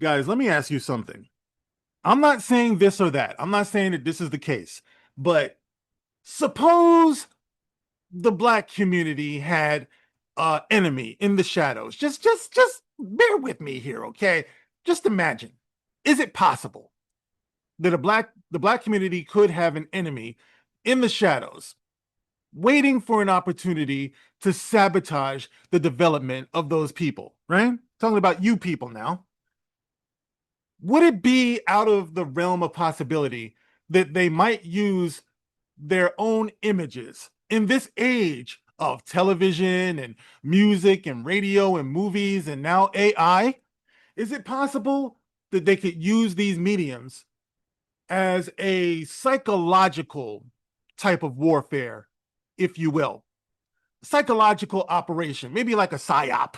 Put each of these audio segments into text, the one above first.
Guys, let me ask you something. I'm not saying this or that. I'm not saying that this is the case. But suppose the black community had enemy in the shadows. Just bear with me here, okay? Just imagine. Is it possible that the black community could have an enemy in the shadows waiting for an opportunity to sabotage the development of those people, right? Talking about you people now. Would it be out of the realm of possibility that they might use their own images in this age of television and music and radio and movies and now AI? Is it possible that they could use these mediums as a psychological type of warfare, if you will? Psychological operation, maybe like a psyop.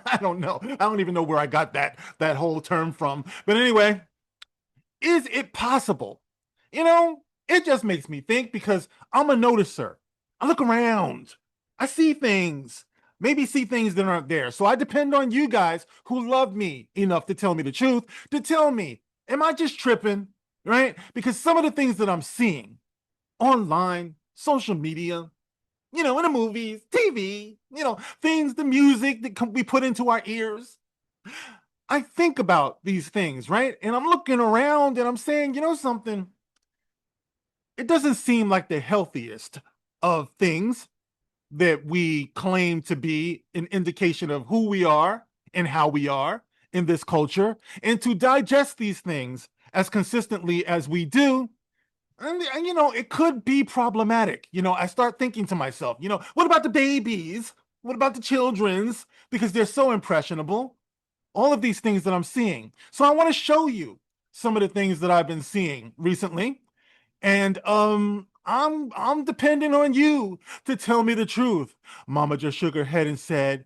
I don't know. I don't even know where I got that whole term from. But anyway, is it possible? You know, it just makes me think because I'm a noticer. I look around. I see things. Maybe see things that aren't there. So I depend on you guys who love me enough to tell me the truth, to tell me, am I just tripping? Right? Because some of the things that I'm seeing online, social media, in the movies, TV, things, the music that we put into our ears. I think about these things, right? And I'm looking around and I'm saying, you know something? It doesn't seem like the healthiest of things that we claim to be an indication of who we are and how we are in this culture. And to digest these things as consistently as we do, and it could be problematic. I start thinking to myself, what about the babies? What about the children's? Because they're so impressionable. All of these things that I'm seeing. So I want to show you some of the things that I've been seeing recently. And I'm depending on you to tell me the truth. Mama just shook her head and said,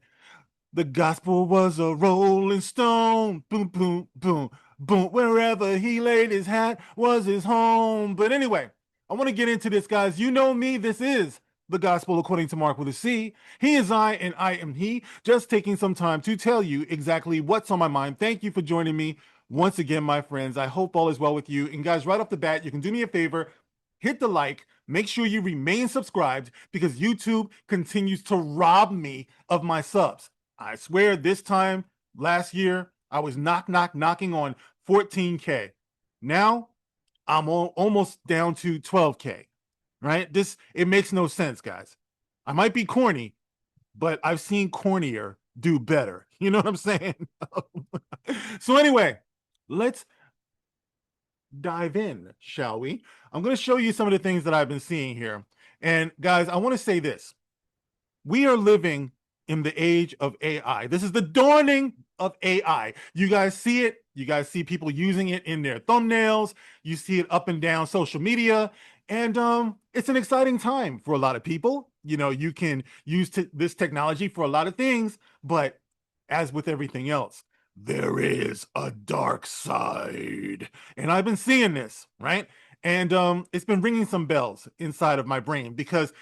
the gospel was a rolling stone. Boom, boom, boom, boom. Wherever he laid his hat was his home. But anyway, I want to get into this, guys. You know me. This is the gospel according to Mark with a C. He is I, and I am he. Just taking some time to tell you exactly what's on my mind. Thank you for joining me once again, my friends. I hope all is well with you. And guys, right off the bat, you can do me a favor, hit the like, make sure you remain subscribed because YouTube continues to rob me of my subs. I swear this time last year, I was knocking on 14K. Now I'm almost down to 12K, right? It makes no sense, guys. I might be corny, but I've seen cornier do better. You know what I'm saying? So anyway, let's dive in, shall we? I'm going to show you some of the things that I've been seeing here. And guys, I want to say this. We are living in the age of AI. This is the dawning of AI. You guys see it. You guys see people using it in their thumbnails. You see it up and down social media. And it's an exciting time for a lot of people. You can use this technology for a lot of things, but as with everything else, there is a dark side. And I've been seeing this, right? And it's been ringing some bells inside of my brain because,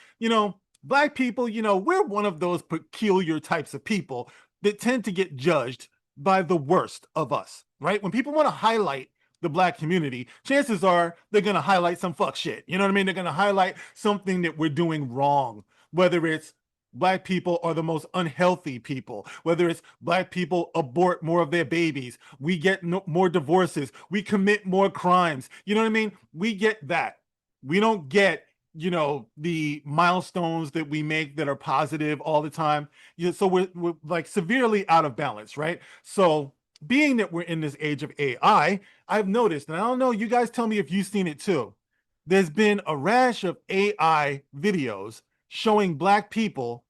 Black people, we're one of those peculiar types of people that tend to get judged by the worst of us, right? When people want to highlight the Black community, chances are they're going to highlight some fuck shit. You know what I mean? They're going to highlight something that we're doing wrong, whether it's Black people are the most unhealthy people, whether it's Black people abort more of their babies, we get more divorces, we commit more crimes. You know what I mean? We get that. We don't get the milestones that we make that are positive all the time. So we're like severely out of balance, right? So being that we're in this age of AI, I've noticed, and I don't know, you guys tell me if you've seen it too. There's been a rash of AI videos showing Black people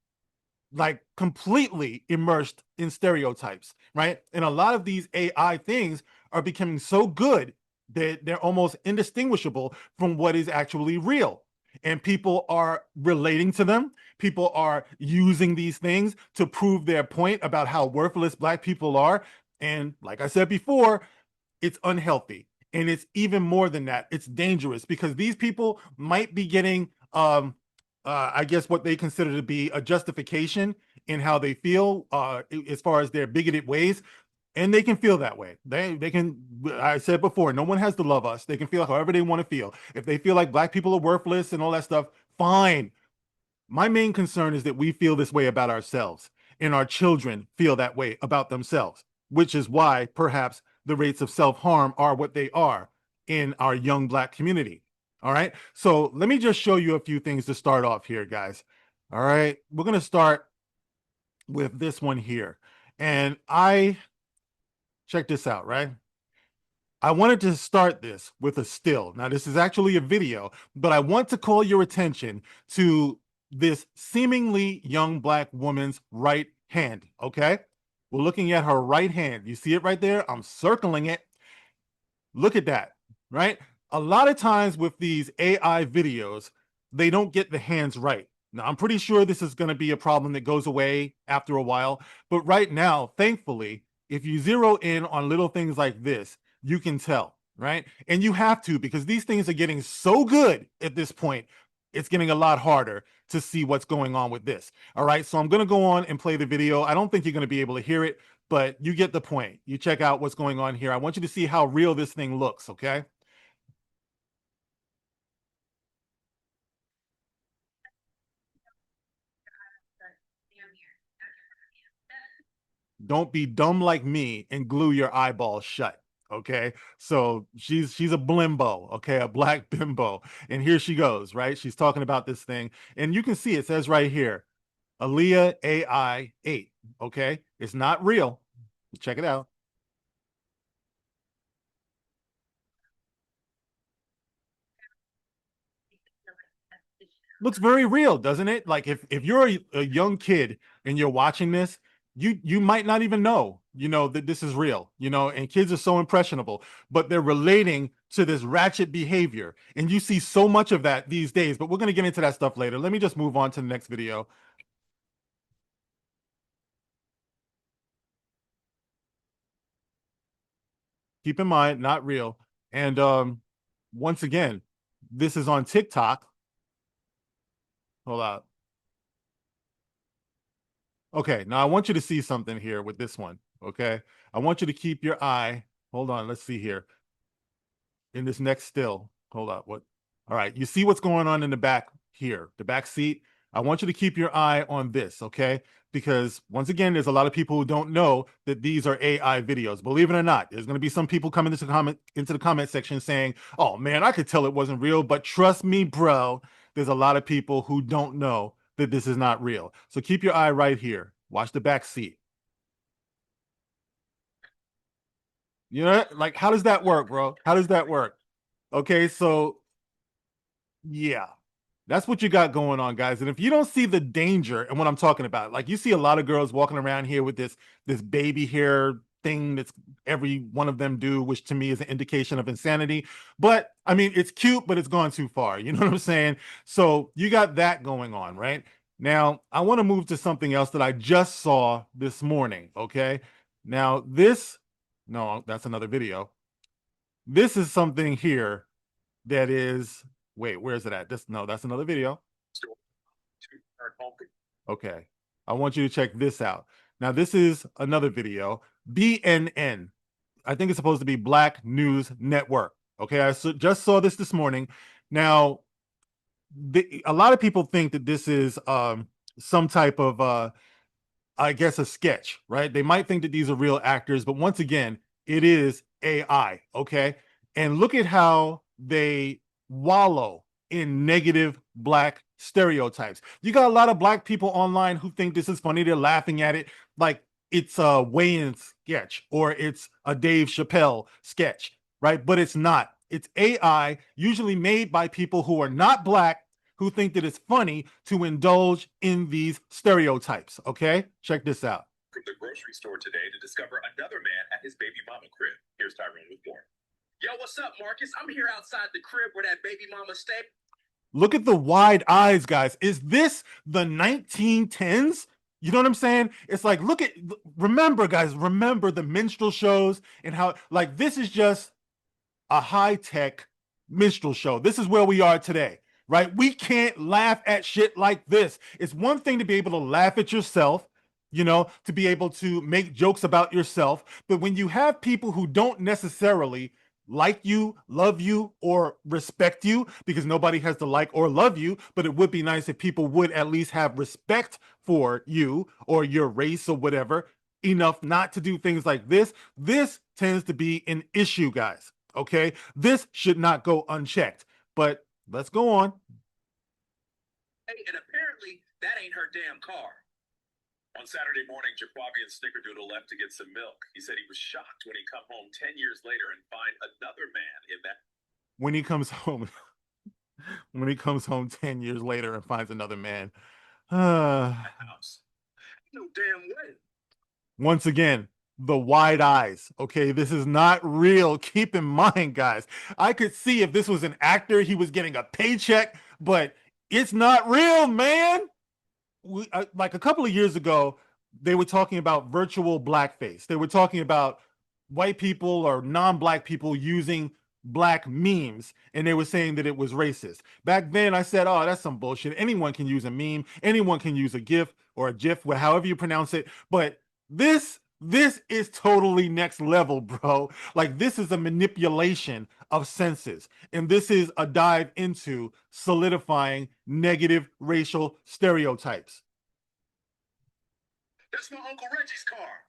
like completely immersed in stereotypes, right? And a lot of these AI things are becoming so good that they're almost indistinguishable from what is actually real. And people are relating to them. People are using these things to prove their point about how worthless Black people are. And like I said before, it's unhealthy. And it's even more than that. It's dangerous because these people might be getting I guess what they consider to be a justification in how they feel as far as their bigoted ways. And they can feel that way. They can, I said before, no one has to love us. They can feel however they want to feel. If they feel like black people are worthless and all that stuff, fine. My main concern is that we feel this way about ourselves and our children feel that way about themselves, which is why perhaps the rates of self-harm are what they are in our young black community. All right. So let me just show you a few things to start off here, guys. All right. We're going to start with this one here. And check this out, right? I wanted to start this with a still. Now, this is actually a video, but I want to call your attention to this seemingly young black woman's right hand, okay? We're looking at her right hand. You see it right there? I'm circling it. Look at that, right? A lot of times with these AI videos, they don't get the hands right. Now, I'm pretty sure this is going to be a problem that goes away after a while, but right now, thankfully, if you zero in on little things like this, you can tell, right? And you have to, because these things are getting so good at this point, it's getting a lot harder to see what's going on with this. All right, so I'm going to go on and play the video. I don't think you're going to be able to hear it, but you get the point. You check out what's going on here. I want you to see how real this thing looks, okay? Don't be dumb like me and glue your eyeballs shut. Okay, so she's a blimbo, okay, a black bimbo, and here she goes, right? She's talking about this thing, and you can see it says right here, Aaliyah AI 8. Okay, it's not real. Check it out. Looks very real, doesn't it? Like if you're a young kid and you're watching this, you might not even know, that this is real, and kids are so impressionable, but they're relating to this ratchet behavior. And you see so much of that these days, but we're going to get into that stuff later. Let me just move on to the next video. Keep in mind, not real. And once again, this is on TikTok. Hold on. Okay, now I want you to see something here with this one. Okay, I want you to keep your eye. Hold on, let's see here. In this next still, hold up. What? All right, you see what's going on in the back here, the back seat. I want you to keep your eye on this, okay? Because once again, there's a lot of people who don't know that these are AI videos. Believe it or not, there's going to be some people coming into the comment section saying, "Oh man, I could tell it wasn't real." But trust me, bro, there's a lot of people who don't know that this is not real. So keep your eye right here. Watch the back seat. Like how does that work, bro? How does that work? Okay, so yeah, that's what you got going on, guys. And if you don't see the danger and what I'm talking about, like you see a lot of girls walking around here with this baby hair thing that's every one of them do, which to me is an indication of insanity. But I mean, it's cute, but it's gone too far. You know what I'm saying? So you got that going on, right? Now, I want to move to something else that I just saw this morning. Okay. Now, no, that's another video. This is something here that is, wait, where is it at? No, that's another video. Okay. I want you to check this out. Now, this is another video. BNN. I think it's supposed to be Black News Network. Okay. I just saw this morning. Now, a lot of people think that this is some type of, I guess, a sketch, right? They might think that these are real actors, but once again, it is AI. Okay. And look at how they wallow in negative black stereotypes. You got a lot of black people online who think this is funny. They're laughing at it like it's a Wayans sketch or it's a Dave Chappelle sketch, right? But it's not. It's AI, usually made by people who are not black, who think that it's funny to indulge in these stereotypes. Okay, check this out. From the grocery store today to discover another man at his baby mama crib. Here's Tyrone with more. Yo, what's up, Marcus? I'm here outside the crib where that baby mama stay. Look at the wide eyes, guys. Is this the 1910s? You know what I'm saying? It's like, remember, guys, remember the minstrel shows and how, like, this is just a high-tech minstrel show. This is where we are today, right? We can't laugh at shit like this. It's one thing to be able to laugh at yourself. to be able to make jokes about yourself. But when you have people who don't necessarily like you, love you, or respect you, because nobody has to like or love you, but it would be nice if people would at least have respect for you or your race or whatever, enough not to do things like this tends to be an issue, guys. Okay, this should not go unchecked. But let's go on. And apparently, that ain't her damn car. On Saturday morning, Jaquavian Snickerdoodle left to get some milk. He said he was shocked when he come home 10 years later and find another man in that. When he comes home, when he comes home 10 years later and finds another man. House. No damn way. Once again, the wide eyes. Okay, this is not real. Keep in mind, guys, I could see if this was an actor, he was getting a paycheck, but it's not real, man. Like a couple of years ago, they were talking about virtual blackface. They were talking about white people or non-black people using black memes, and they were saying that it was racist. Back then, I said, "Oh, that's some bullshit. Anyone can use a meme. Anyone can use a GIF or a GIF, however you pronounce it." But this is totally next level, bro. Like, this is a manipulation of senses, and this is a dive into solidifying negative racial stereotypes. That's my Uncle Reggie's car.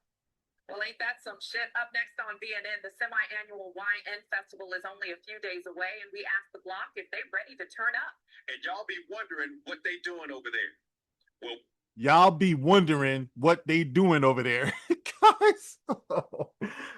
Well, ain't that some shit? Up next on BNN, the semi-annual YN Festival is only a few days away, and we asked the block if they're ready to turn up. And y'all be wondering what they doing over there. Well, y'all be wondering what they doing over there. Guys,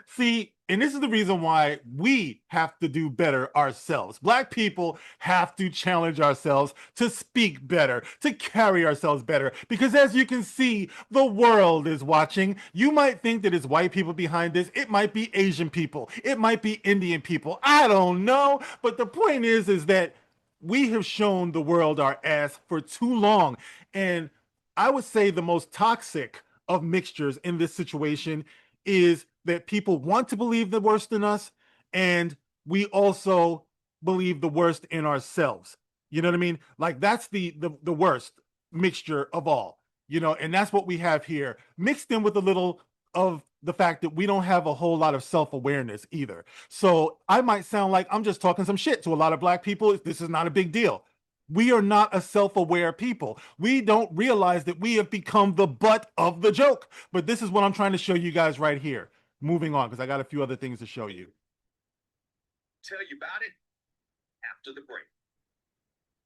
see, and this is the reason why we have to do better ourselves. Black people have to challenge ourselves to speak better, to carry ourselves better, because as you can see, the world is watching. You might think that it's white people behind this. It might be Asian people. It might be Indian people. I don't know. But the point is that we have shown the world our ass for too long. And I would say the most toxic of mixtures in this situation is that people want to believe the worst in us, and we also believe the worst in ourselves. You know what I mean? Like, that's the worst mixture of all, and that's what we have here, mixed in with a little of the fact that we don't have a whole lot of self-awareness either. So I might sound like I'm just talking some shit to a lot of black people. This is not a big deal. We are not a self-aware people. We don't realize that we have become the butt of the joke. But this is what I'm trying to show you guys right here. Moving on, because I got a few other things to show you. Tell you about it after the break.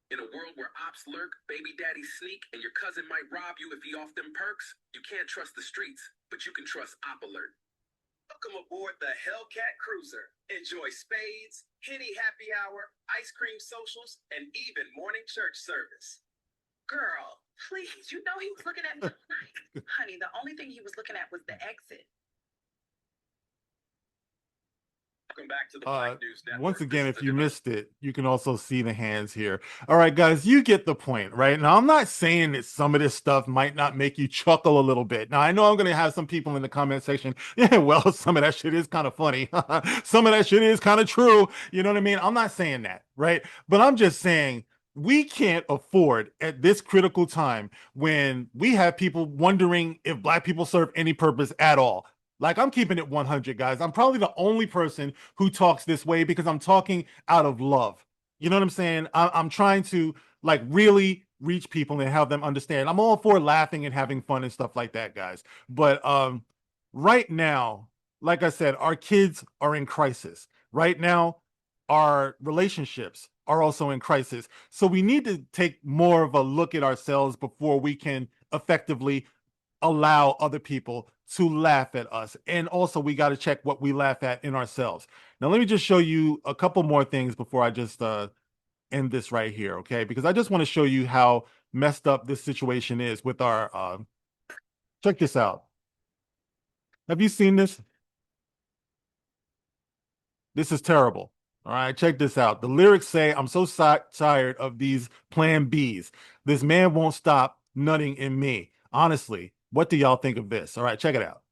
In a world where ops lurk, baby daddies sneak, and your cousin might rob you if he off them perks, you can't trust the streets, but you can trust Op Alert. Welcome aboard the Hellcat Cruiser. Enjoy spades, Henny happy hour, ice cream socials, and even morning church service. Girl, please, you know he was looking at me like, honey, the only thing he was looking at was the exit. Welcome back to the Black News Network. Once again, if you missed it, you can also see the hands here. All right, guys, you get the point, right? Now, I'm not saying that some of this stuff might not make you chuckle a little bit. Now, I know I'm going to have some people in the comment section. Yeah, well, some of that shit is kind of funny. Some of that shit is kind of true. You know what I mean? I'm not saying that, right? But I'm just saying we can't afford at this critical time, when we have people wondering if black people serve any purpose at all. Like, I'm keeping it 100, guys. I'm probably the only person who talks this way because I'm talking out of love. You know what I'm saying? I'm trying to, like, really reach people and have them understand. I'm all for laughing and having fun and stuff like that, guys. But right now, like I said, our kids are in crisis. Right now, our relationships are also in crisis. So we need to take more of a look at ourselves before we can effectively allow other people to laugh at us. And also, we got to check what we laugh at in ourselves. Now, let me just show you a couple more things before I just end this right here, okay? Because I just want to show you how messed up this situation is with our check this out. Have you seen this? This is terrible. All right, check this out. The lyrics say, "I'm so tired of these plan Bs. This man won't stop nutting in me." Honestly, what do y'all think of this? All right, check it out.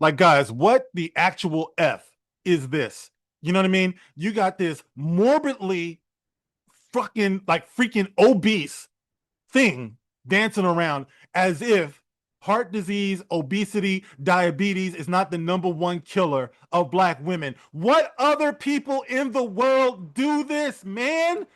Like, guys, what the actual F is this? You know what I mean? You got this morbidly fucking like freaking obese thing dancing around as if heart disease, obesity, diabetes is not the #1 killer of black women. What other people in the world do this, man?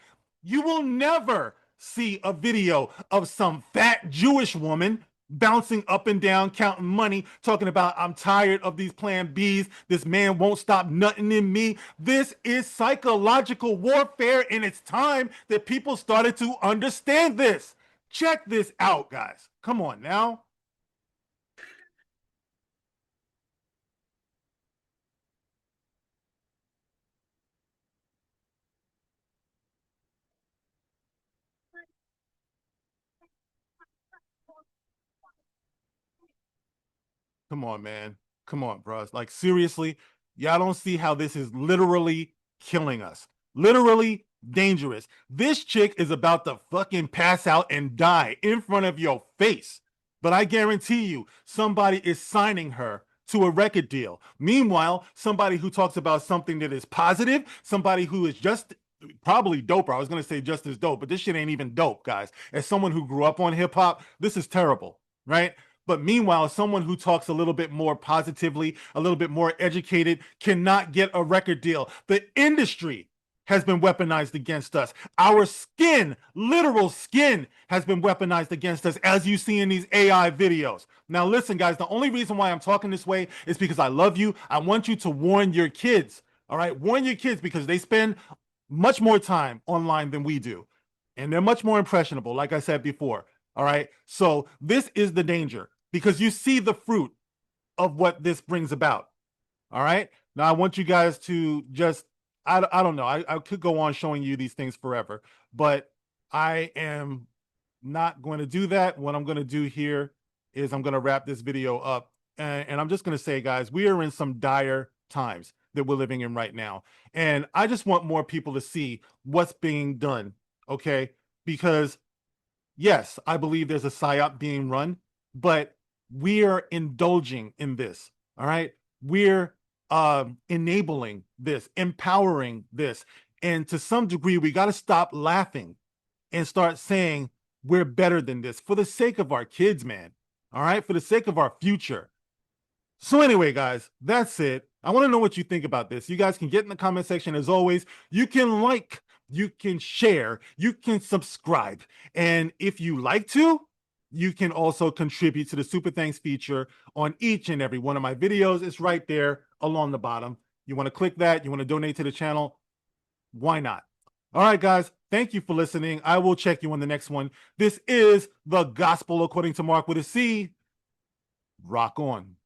You will never see a video of some fat Jewish woman bouncing up and down, counting money, talking about, I'm tired of these plan Bs. This man won't stop nutting in me. This is psychological warfare, and it's time that people started to understand this. Check this out, guys. Come on now. Come on, man. Come on, bros. Like, seriously, y'all don't see how this is literally killing us. Literally dangerous. This chick is about to fucking pass out and die in front of your face. But I guarantee you, somebody is signing her to a record deal. Meanwhile, somebody who talks about something that is positive, somebody who is just probably doper. I was going to say just as dope, but this shit ain't even dope, guys. As someone who grew up on hip hop, this is terrible, right? But meanwhile, someone who talks a little bit more positively, a little bit more educated, cannot get a record deal. The industry has been weaponized against us. Our skin, literal skin, has been weaponized against us, as you see in these AI videos. Now, listen, guys, the only reason why I'm talking this way is because I love you. I want you to warn your kids, all right? Warn your kids, because they spend much more time online than we do. And they're much more impressionable, like I said before, all right? So this is the danger, because you see the fruit of what this brings about, all right? Now, I want you guys to just, I don't know. I could go on showing you these things forever, but I am not going to do that. What I'm going to do here is I'm going to wrap this video up. And I'm just going to say, guys, we are in some dire times that we're living in right now. And I just want more people to see what's being done, okay? Because, yes, I believe there's a PSYOP being run, but we are indulging in this, all right? We're enabling this, empowering this. And to some degree, we got to stop laughing and start saying we're better than this for the sake of our kids, man. All right, for the sake of our future. So anyway, guys, that's it. I want to know what you think about this. You guys can get in the comment section as always. You can like, you can share, you can subscribe. And if you like to, you can also contribute to the Super Thanks feature on each and every one of my videos. It's right there along the bottom. You want to click that, you want to donate to the channel, why not? All right, guys, thank you for listening. I will check you on the next one. This is The Gospel According to Mark with a C. Rock on.